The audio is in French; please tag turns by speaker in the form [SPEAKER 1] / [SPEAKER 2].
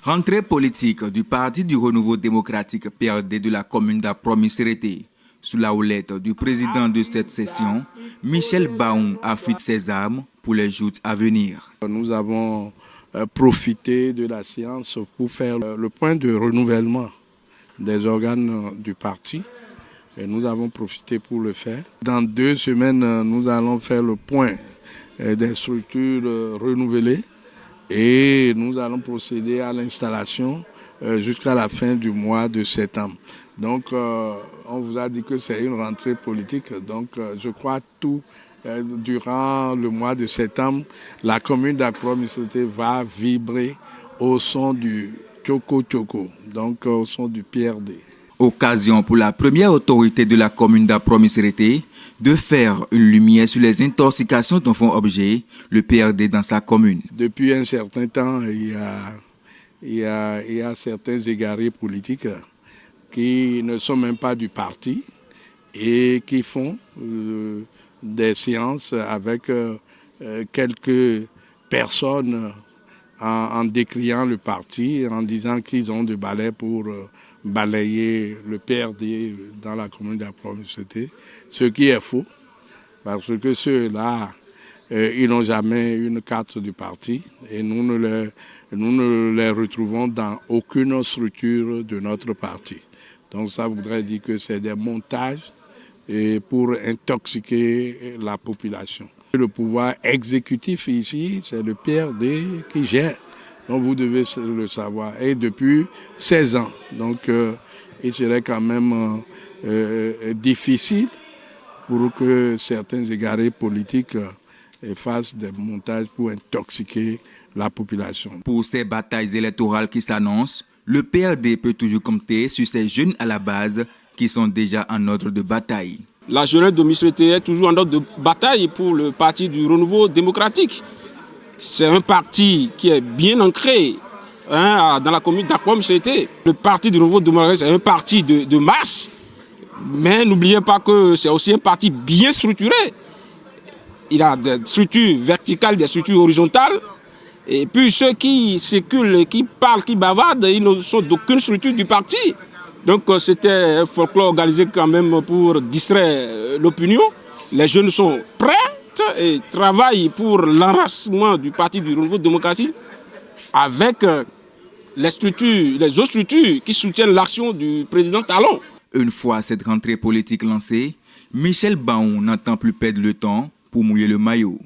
[SPEAKER 1] Rentrée politique du Parti du Renouveau démocratique PRD de la commune d'Apromis-Sérété. Sous la houlette du président de cette session, Michel Baoun affûte ses armes pour les jours à venir.
[SPEAKER 2] Nous avons profité de la séance pour faire le point de renouvellement des organes du parti. Et nous avons profité pour le faire. Dans 2 semaines, nous allons faire le point des structures renouvelées et nous allons procéder à l'installation jusqu'à la fin du mois de septembre. Donc, on vous a dit que c'est une rentrée politique. Donc, je crois tout durant le mois de septembre, la commune d'Apromis-Sérété va vibrer au son du Tchoko Tchoko, donc au son du PRD.
[SPEAKER 1] Occasion pour la première autorité de la commune d'Apromis-Sérété de faire une lumière sur les intoxications dont font objet le PRD dans sa commune.
[SPEAKER 2] Depuis un certain temps, il y a certains égarés politiques qui ne sont même pas du parti et qui font des séances avec quelques personnes en décriant le parti, en disant qu'ils ont du balai pour balayer le PRD dans la commune d'Apromis-Sérété, ce qui est faux, parce que ceux-là, ils n'ont jamais une carte du parti et nous ne les retrouvons dans aucune structure de notre parti. Donc ça voudrait dire que c'est des montages pour intoxiquer la population. Le pouvoir exécutif ici, c'est le PRD qui gère. Donc vous devez le savoir. Et depuis 16 ans. Donc il serait quand même difficile pour que certains égarés politiques fassent des montages pour intoxiquer la population.
[SPEAKER 1] Pour ces batailles électorales qui s'annoncent, le PRD peut toujours compter sur ces jeunes à la base qui sont déjà en ordre de bataille.
[SPEAKER 3] La jeunesse de Miss-Rété est toujours en ordre de bataille pour le Parti du Renouveau démocratique. C'est un parti qui est bien ancré dans la commune d'Apromis-Sérété. Le Parti du Renouveau démocratique est un parti de masse, mais n'oubliez pas que c'est aussi un parti bien structuré. Il a des structures verticales, des structures horizontales. Et puis ceux qui circulent, qui parlent, qui bavardent, ils ne sont d'aucune structure du parti. Donc c'était un folklore organisé quand même pour distraire l'opinion. Les jeunes sont prêts et travaillent pour l'enracinement du Parti du Renouveau démocratique avec les autres structures qui soutiennent l'action du président Talon.
[SPEAKER 1] Une fois cette rentrée politique lancée, Michel Baoun n'entend plus perdre le temps pour mouiller le maillot.